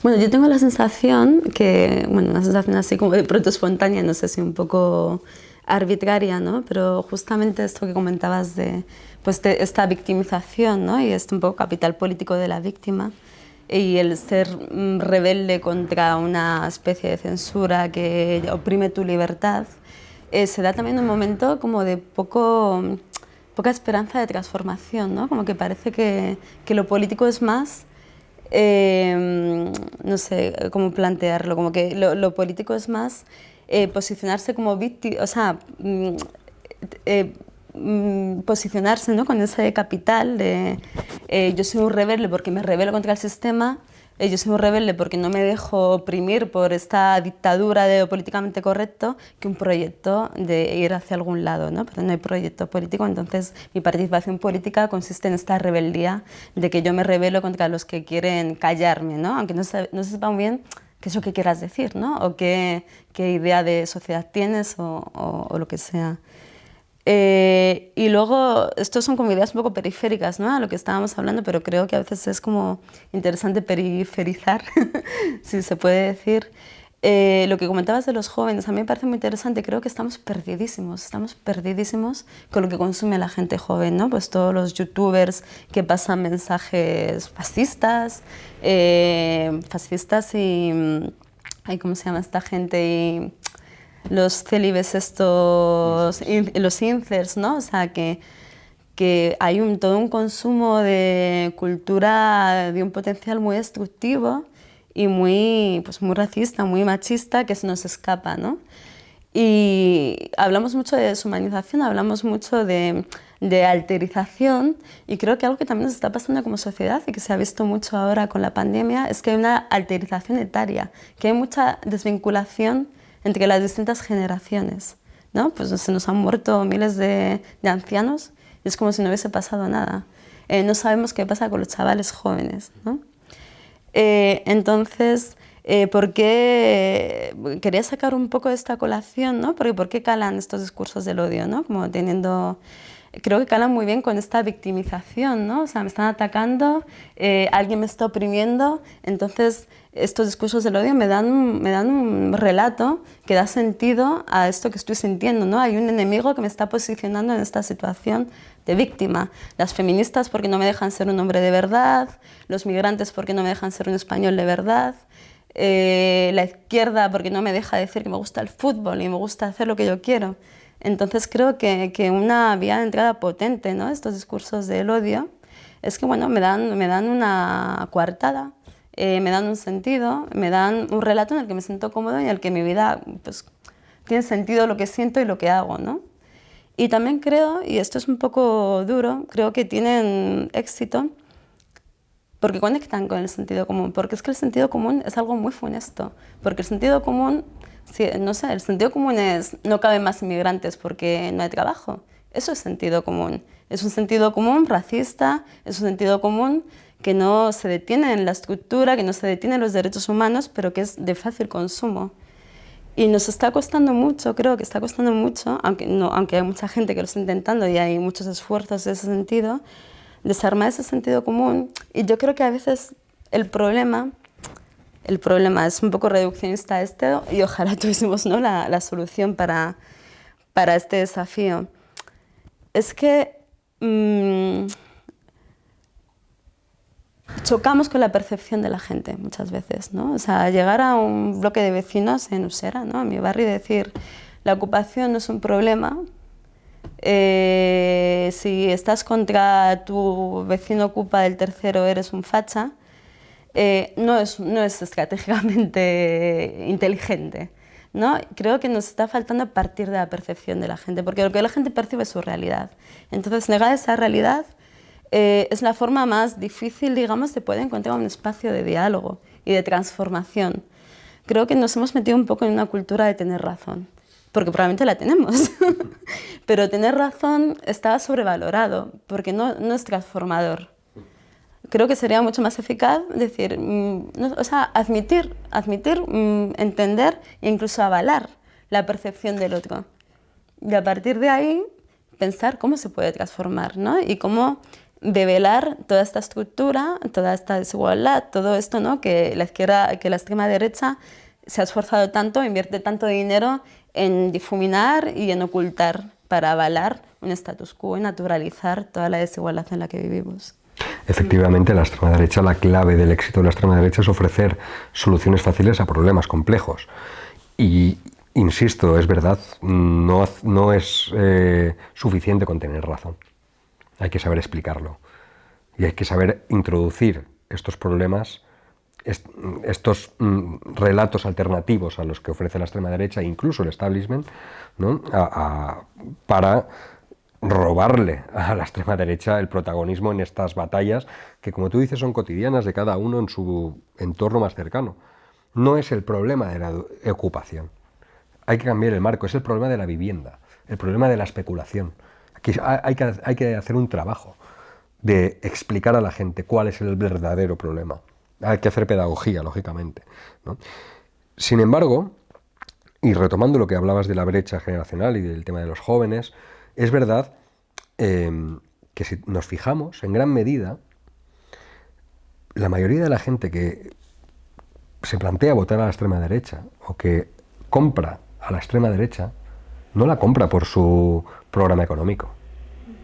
Bueno, yo tengo la sensación que, bueno, una sensación así como de pronto espontánea, no sé si un poco arbitraria, ¿no?, pero justamente esto que comentabas de, pues, de esta victimización, ¿no?, y este un poco capital político de la víctima, y el ser rebelde contra una especie de censura que oprime tu libertad, se da también un momento como de poca esperanza de transformación, ¿no?, como que parece que lo político es más, no sé cómo plantearlo, como que lo político es más posicionarse como víctima, o sea, posicionarse, ¿no?, con ese capital de yo soy un rebelde porque me rebelo contra el sistema, yo soy un rebelde porque no me dejo oprimir por esta dictadura de lo políticamente correcto, que un proyecto de ir hacia algún lado, ¿no? Pero no hay proyecto político, entonces mi participación política consiste en esta rebeldía de que yo me rebelo contra los que quieren callarme, ¿no?, aunque no se sepa muy bien qué es lo que quieras decir, ¿no?, o qué idea de sociedad tienes o lo que sea. Y luego, estos son como ideas un poco periféricas, ¿no?, a lo que estábamos hablando, pero creo que a veces es como interesante periferizar, si se puede decir. Lo que comentabas de los jóvenes, a mí me parece muy interesante, creo que estamos perdidísimos con lo que consume la gente joven, ¿no? Pues todos los youtubers que pasan mensajes fascistas y, ¿cómo se llama esta gente? Y los célibes estos, los incels, ¿no? O sea, que hay todo un consumo de cultura de un potencial muy destructivo y muy racista, muy machista, que se nos escapa, ¿no? Y hablamos mucho de deshumanización, hablamos mucho de alterización, y creo que algo que también nos está pasando como sociedad y que se ha visto mucho ahora con la pandemia es que hay una alterización etaria, que hay mucha desvinculación entre las distintas generaciones, ¿no? Pues se nos han muerto miles de ancianos y es como si no hubiese pasado nada. No sabemos qué pasa con los chavales jóvenes, ¿no? Entonces, ¿por qué quería sacar un poco de esta colación, ¿no? Porque ¿por qué calan estos discursos del odio, ¿no? Como creo que calan muy bien con esta victimización, ¿no? O sea, me están atacando, alguien me está oprimiendo, entonces estos discursos del odio me dan un relato que da sentido a esto que estoy sintiendo, ¿no? Hay un enemigo que me está posicionando en esta situación de víctima. Las feministas porque no me dejan ser un hombre de verdad, los migrantes porque no me dejan ser un español de verdad, la izquierda porque no me deja decir que me gusta el fútbol y me gusta hacer lo que yo quiero. Entonces creo que una vía de entrada potente, ¿no? Estos discursos del odio es que bueno, me dan una coartada, me dan un sentido, me dan un relato en el que me siento cómodo y en el que mi vida pues, tiene sentido lo que siento y lo que hago, ¿no? Y también creo, y esto es un poco duro, creo que tienen éxito porque conectan con el sentido común, porque es que el sentido común es algo muy funesto, porque el sentido común, sí, no sé, el sentido común es no caben más inmigrantes porque no hay trabajo. Eso es sentido común. Es un sentido común racista, es un sentido común que no se detiene en la estructura, que no se detiene en los derechos humanos, pero que es de fácil consumo. Y nos está costando mucho, creo que está costando mucho, aunque hay mucha gente que lo está intentando y hay muchos esfuerzos en ese sentido, desarmar ese sentido común. Y yo creo que a veces el problema es un poco reduccionista y ojalá tuviésemos, ¿no?, la solución para este desafío. Es que chocamos con la percepción de la gente muchas veces, ¿no? O sea, llegar a un bloque de vecinos en Usera, ¿no?, en mi barrio, y decir la ocupación no es un problema, si estás contra tu vecino ocupa del tercero eres un facha, no es estratégicamente inteligente, ¿no? Creo que nos está faltando partir de la percepción de la gente, porque lo que la gente percibe es su realidad. Entonces, negar esa realidad es la forma más difícil, digamos, de poder encontrar un espacio de diálogo y de transformación. Creo que nos hemos metido un poco en una cultura de tener razón, porque probablemente la tenemos, pero tener razón está sobrevalorado, porque no es transformador. Creo que sería mucho más eficaz decir, admitir, entender e incluso avalar la percepción del otro. Y a partir de ahí, pensar cómo se puede transformar, ¿no? Y cómo develar toda esta estructura, toda esta desigualdad, todo esto, ¿no?, que la extrema derecha se ha esforzado tanto, invierte tanto dinero en difuminar y en ocultar para avalar un status quo y naturalizar toda la desigualdad en la que vivimos. Efectivamente, la extrema derecha, la clave del éxito de la extrema derecha es ofrecer soluciones fáciles a problemas complejos. Y, insisto, es verdad, no es suficiente con tener razón. Hay que saber explicarlo. Y hay que saber introducir estos problemas, estos relatos alternativos a los que ofrece la extrema derecha, incluso el establishment, ¿no?, para robarle a la extrema derecha el protagonismo en estas batallas que, como tú dices, son cotidianas de cada uno en su entorno más cercano. No es el problema de la ocupación. Hay que cambiar el marco, es el problema de la vivienda, el problema de la especulación. Aquí hay que hacer un trabajo de explicar a la gente cuál es el verdadero problema. Hay que hacer pedagogía, lógicamente, ¿no? Sin embargo, y retomando lo que hablabas de la brecha generacional y del tema de los jóvenes, es verdad que si nos fijamos, en gran medida, la mayoría de la gente que se plantea votar a la extrema derecha o que compra a la extrema derecha, no la compra por su programa económico,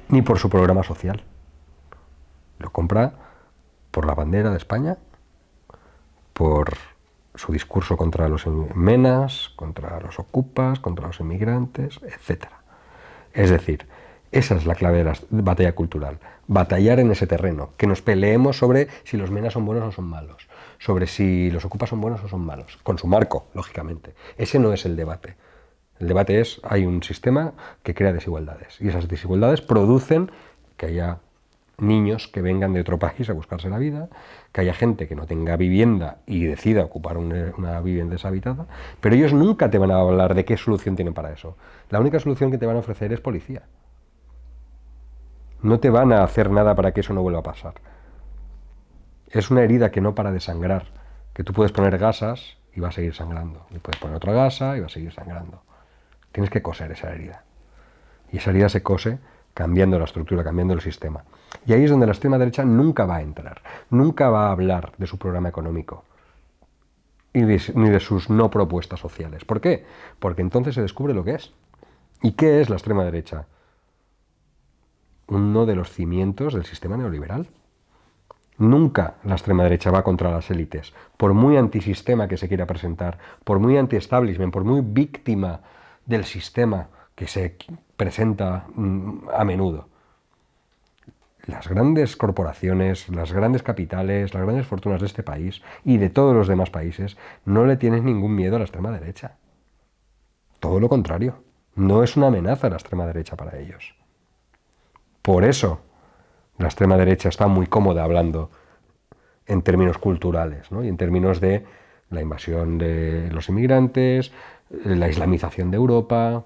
ni por su programa social. Lo compra por la bandera de España, por su discurso contra los menas, contra los ocupas, contra los inmigrantes, etc. Es decir, esa es la clave de la batalla cultural, batallar en ese terreno, que nos peleemos sobre si los menas son buenos o son malos, sobre si los ocupas son buenos o son malos, con su marco, lógicamente. Ese no es el debate. El debate es, hay un sistema que crea desigualdades, y esas desigualdades producen que haya niños que vengan de otro país a buscarse la vida, que haya gente que no tenga vivienda y decida ocupar una vivienda deshabitada, pero ellos nunca te van a hablar de qué solución tienen para eso. La única solución que te van a ofrecer es policía. No te van a hacer nada para que eso no vuelva a pasar. Es una herida que no para de sangrar, que tú puedes poner gasas y va a seguir sangrando, y puedes poner otra gasa y va a seguir sangrando. Tienes que coser esa herida. Y esa herida se cose cambiando la estructura, cambiando el sistema. Y ahí es donde la extrema derecha nunca va a entrar, nunca va a hablar de su programa económico. ni de sus no propuestas sociales. ¿Por qué? Porque entonces se descubre lo que es. ¿Y qué es la extrema derecha? Uno de los cimientos del sistema neoliberal. Nunca la extrema derecha va contra las élites, por muy antisistema que se quiera presentar, por muy anti-establishment, por muy víctima del sistema que se presenta a menudo. Las grandes corporaciones, las grandes capitales, las grandes fortunas de este país y de todos los demás países no le tienen ningún miedo a la extrema derecha. Todo lo contrario, no es una amenaza la extrema derecha para ellos. Por eso la extrema derecha está muy cómoda hablando en términos culturales, ¿no? Y en términos de la invasión de los inmigrantes, la islamización de Europa,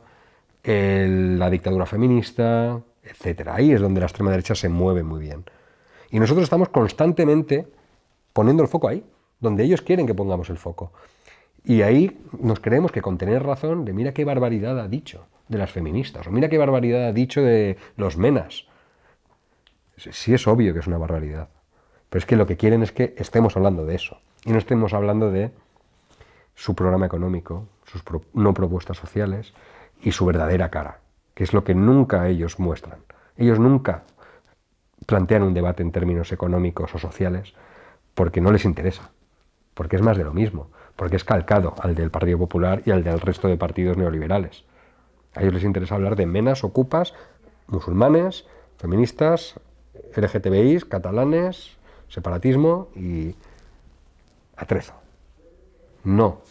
la dictadura feminista, etcétera. Ahí es donde la extrema derecha se mueve muy bien. Y nosotros estamos constantemente poniendo el foco ahí, donde ellos quieren que pongamos el foco. Y ahí nos creemos que con tener razón de mira qué barbaridad ha dicho de las feministas, o mira qué barbaridad ha dicho de los menas. Sí es obvio que es una barbaridad, pero es que lo que quieren es que estemos hablando de eso y no estemos hablando de su programa económico, sus no propuestas sociales y su verdadera cara, que es lo que nunca ellos muestran. Ellos nunca plantean un debate en términos económicos o sociales porque no les interesa, porque es más de lo mismo, porque es calcado al del Partido Popular y al del resto de partidos neoliberales. A ellos les interesa hablar de menas, ocupas, musulmanes, feministas, LGTBIs, catalanes, separatismo y atrezo. No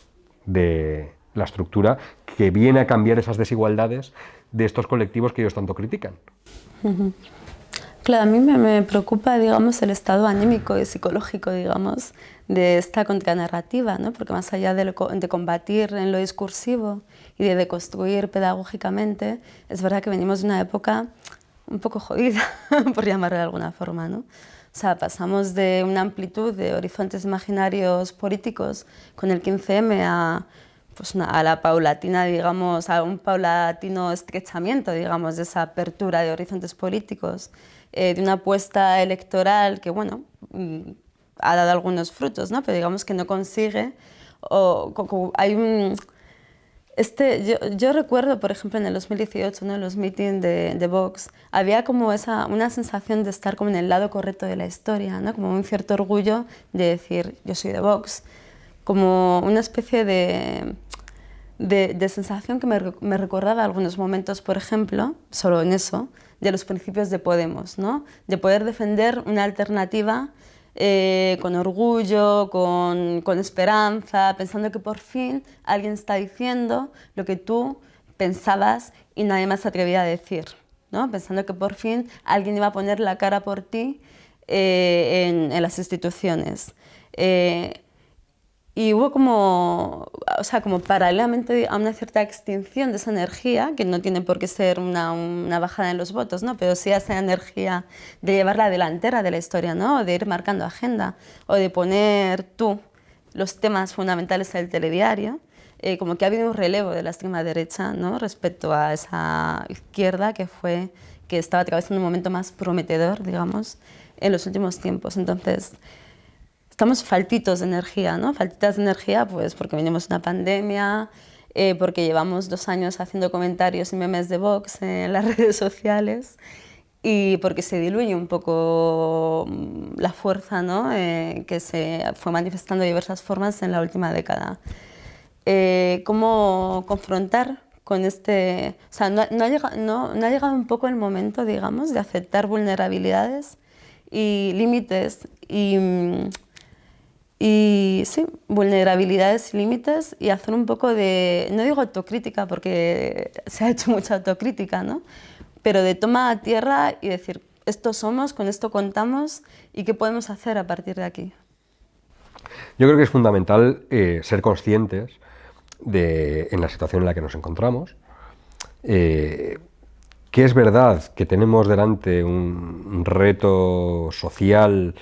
de la estructura que viene a cambiar esas desigualdades de estos colectivos que ellos tanto critican. Claro, a mí me preocupa, digamos, el estado anímico y psicológico, digamos, de esta contranarrativa, ¿no? Porque más allá de combatir en lo discursivo y de deconstruir pedagógicamente, es verdad que venimos de una época un poco jodida, por llamarlo de alguna forma, ¿no? O sea, pasamos de una amplitud de horizontes imaginarios políticos con el 15M a la paulatina, digamos, a un paulatino estrechamiento, digamos, de esa apertura de horizontes políticos, de una apuesta electoral que, bueno, ha dado algunos frutos, ¿no? Pero digamos que no consigue, yo recuerdo, por ejemplo, en el 2018, ¿no? En los mítines de Vox, había como una sensación de estar como en el lado correcto de la historia, ¿no? Como un cierto orgullo de decir, yo soy de Vox, como una especie de sensación que me recordaba algunos momentos, por ejemplo, solo en eso, de los principios de Podemos, ¿no? De poder defender una alternativa con orgullo, con esperanza, pensando que por fin alguien está diciendo lo que tú pensabas y nadie más se atrevía a decir, ¿no? Pensando que por fin alguien iba a poner la cara por ti en las instituciones. Y hubo como paralelamente a una cierta extinción de esa energía, que no tiene por qué ser una bajada en los votos, ¿no? Pero sí a esa energía de llevar la delantera de la historia, ¿no? De ir marcando agenda, o de poner tú los temas fundamentales del telediario, como que ha habido un relevo de la extrema derecha, ¿no? Respecto a esa izquierda que estaba atravesando un momento más prometedor, digamos, en los últimos tiempos. Entonces, estamos faltitos de energía, ¿no? Faltitas de energía, pues porque venimos de una pandemia, porque llevamos 2 años haciendo comentarios y memes de Vox en las redes sociales y porque se diluye un poco la fuerza, ¿no? Que se fue manifestando de diversas formas en la última década. ¿Cómo confrontar con este...? O sea, ¿no ha llegado un poco el momento, digamos, de aceptar vulnerabilidades y límites y sí, vulnerabilidades y límites y hacer un poco de, no digo autocrítica porque se ha hecho mucha autocrítica, ¿no? Pero de toma a tierra y decir, esto somos, con esto contamos y qué podemos hacer a partir de aquí? Yo creo que es fundamental ser conscientes en la situación en la que nos encontramos, que es verdad que tenemos delante un reto social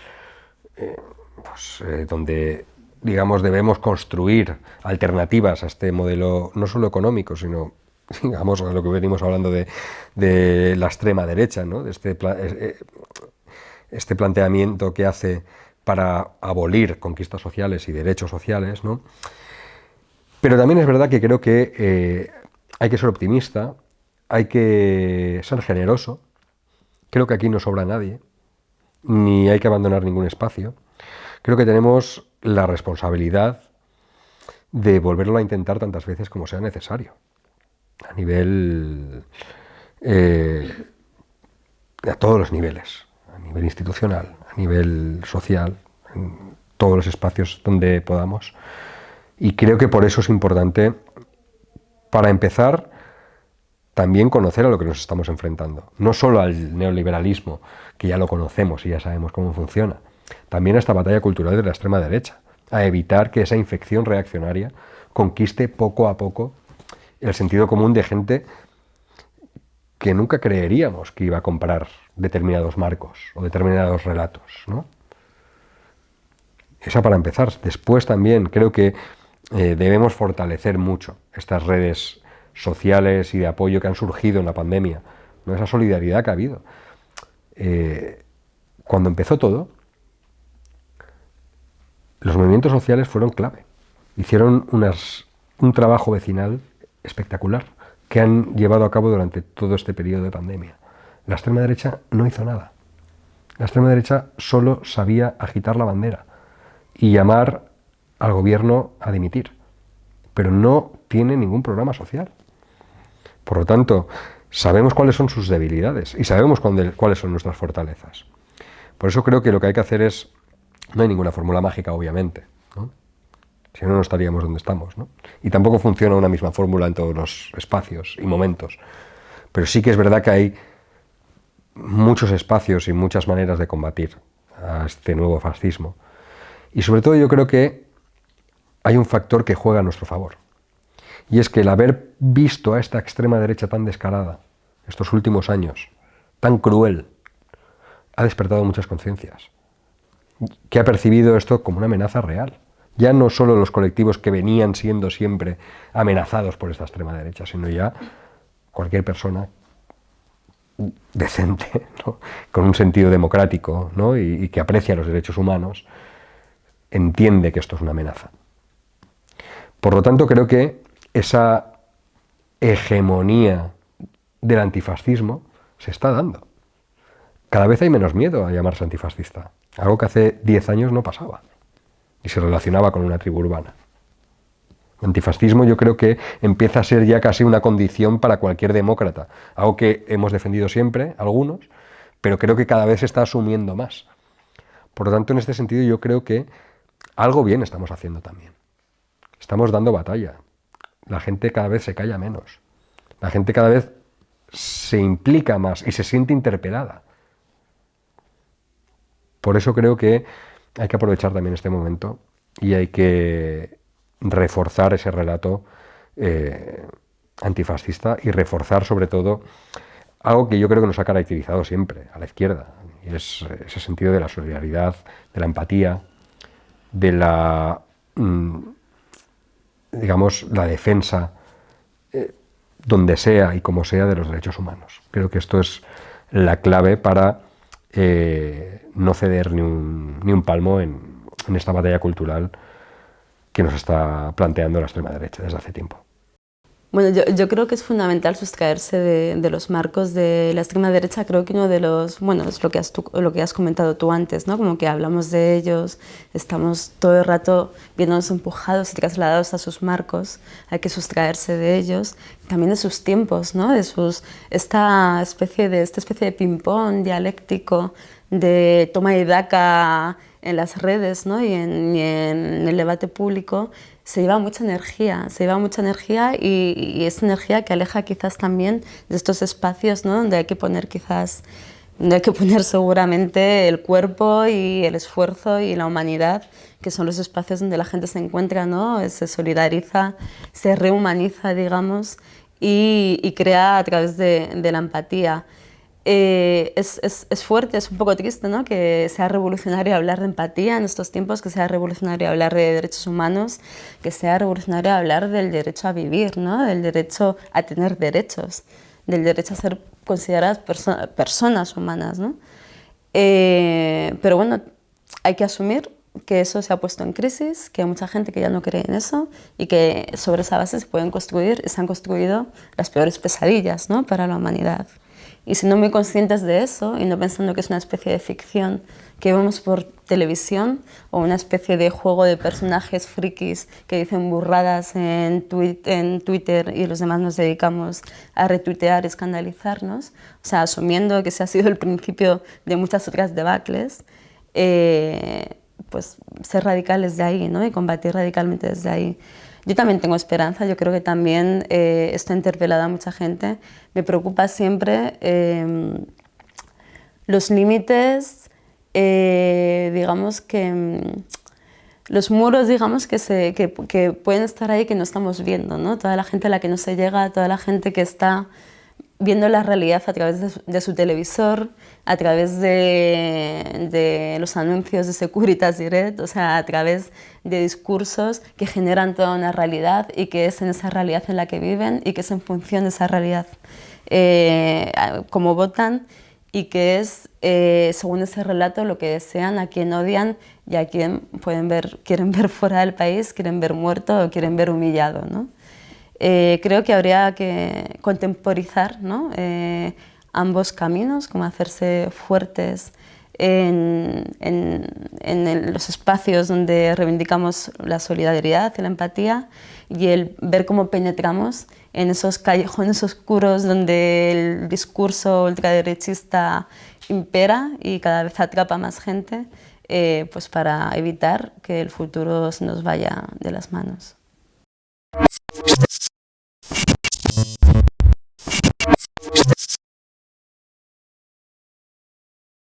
donde, digamos, debemos construir alternativas a este modelo no solo económico, sino, digamos, a lo que venimos hablando de la extrema derecha, ¿no? De este planteamiento que hace para abolir conquistas sociales y derechos sociales, ¿no? Pero también es verdad que creo que hay que ser optimista, hay que ser generoso. Creo que aquí no sobra nadie, ni hay que abandonar ningún espacio. Creo que tenemos la responsabilidad de volverlo a intentar tantas veces como sea necesario, a nivel, a todos los niveles, a nivel institucional, a nivel social, en todos los espacios donde podamos. Y creo que por eso es importante, para empezar, también conocer a lo que nos estamos enfrentando. No solo al neoliberalismo, que ya lo conocemos y ya sabemos cómo funciona, también a esta batalla cultural de la extrema derecha, a evitar que esa infección reaccionaria conquiste poco a poco el sentido común de gente que nunca creeríamos que iba a comprar determinados marcos o determinados relatos, ¿no? Esa para empezar. Después también creo que debemos fortalecer mucho estas redes sociales y de apoyo que han surgido en la pandemia, ¿no? Esa solidaridad que ha habido. Cuando empezó todo, los movimientos sociales fueron clave. Hicieron un trabajo vecinal espectacular que han llevado a cabo durante todo este periodo de pandemia. La extrema derecha no hizo nada. La extrema derecha solo sabía agitar la bandera y llamar al gobierno a dimitir, pero no tiene ningún programa social. Por lo tanto, sabemos cuáles son sus debilidades y sabemos cuáles son nuestras fortalezas. Por eso creo que lo que hay que hacer es, no hay ninguna fórmula mágica, obviamente, ¿no? Si no, no estaríamos donde estamos, ¿no? Y tampoco funciona una misma fórmula en todos los espacios y momentos. Pero sí que es verdad que hay muchos espacios y muchas maneras de combatir a este nuevo fascismo. Y sobre todo yo creo que hay un factor que juega a nuestro favor. Y es que el haber visto a esta extrema derecha tan descarada estos últimos años, tan cruel, ha despertado muchas conciencias, que ha percibido esto como una amenaza real. Ya no solo los colectivos que venían siendo siempre amenazados por esta extrema derecha, sino ya cualquier persona decente, ¿no? Con un sentido democrático, ¿no? y que aprecia los derechos humanos, entiende que esto es una amenaza. Por lo tanto, creo que esa hegemonía del antifascismo se está dando. Cada vez hay menos miedo a llamarse antifascista, algo que hace 10 años no pasaba y se relacionaba con una tribu urbana. El antifascismo yo creo que empieza a ser ya casi una condición para cualquier demócrata, algo que hemos defendido siempre, algunos, pero creo que cada vez se está asumiendo más. Por lo tanto, en este sentido yo creo que algo bien estamos haciendo también. Estamos dando batalla. La gente cada vez se calla menos. La gente cada vez se implica más y se siente interpelada. Por eso creo que hay que aprovechar también este momento y hay que reforzar ese relato antifascista y reforzar sobre todo algo que yo creo que nos ha caracterizado siempre a la izquierda, y es ese sentido de la solidaridad, de la empatía, de la, digamos, la defensa donde sea y como sea de los derechos humanos. Creo que esto es la clave para no ceder ni un palmo en esta batalla cultural que nos está planteando la extrema derecha desde hace tiempo. Bueno, yo creo que es fundamental sustraerse de los marcos de la extrema derecha. Creo que uno de los, bueno, es lo que has comentado tú antes, ¿no? Como que hablamos de ellos, estamos todo el rato viéndonos empujados y trasladados a sus marcos, hay que sustraerse de ellos, también de sus tiempos, ¿no? De esta especie de ping-pong dialéctico, de toma y daca en las redes, ¿no? y en el debate público. Se lleva mucha energía y es energía que aleja quizás también de estos espacios, ¿no? Donde hay que poner seguramente el cuerpo y el esfuerzo y la humanidad, que son los espacios donde la gente se encuentra, ¿no? Se solidariza, se rehumaniza, digamos, y crea a través de la empatía. Es fuerte, es un poco triste, ¿no? Que sea revolucionario hablar de empatía en estos tiempos, que sea revolucionario hablar de derechos humanos, que sea revolucionario hablar del derecho a vivir, ¿no? Del derecho a tener derechos, del derecho a ser consideradas personas humanas, ¿no? Pero bueno, hay que asumir que eso se ha puesto en crisis, que hay mucha gente que ya no cree en eso y que sobre esa base se pueden construir, se han construido las peores pesadillas, ¿no?, para la humanidad. Y siendo muy conscientes de eso y no pensando que es una especie de ficción que vemos por televisión o una especie de juego de personajes frikis que dicen burradas en Twitter y los demás nos dedicamos a retuitear y escandalizarnos, o sea, asumiendo que ese ha sido el principio de muchas otras debacles, pues ser radicales de ahí, ¿no?, y combatir radicalmente desde ahí. Yo también tengo esperanza, yo creo que también esto ha interpelado a mucha gente. Me preocupa siempre los límites, digamos que los muros, digamos, que pueden estar ahí que no estamos viendo, ¿no? Toda la gente a la que no se llega, toda la gente que está viendo la realidad a través de su televisor, a través de los anuncios de Securitas Direct, o sea, a través de discursos que generan toda una realidad y que es en esa realidad en la que viven y que es en función de esa realidad como votan y que es, según ese relato, lo que desean, a quien odian y a quien quieren ver fuera del país, quieren ver muerto o quieren ver humillado, ¿no? Creo que habría que contemporizar, ¿no?, ambos caminos, como hacerse fuertes en los espacios donde reivindicamos la solidaridad y la empatía y el ver cómo penetramos en esos callejones oscuros donde el discurso ultraderechista impera y cada vez atrapa más gente, pues para evitar que el futuro se nos vaya de las manos.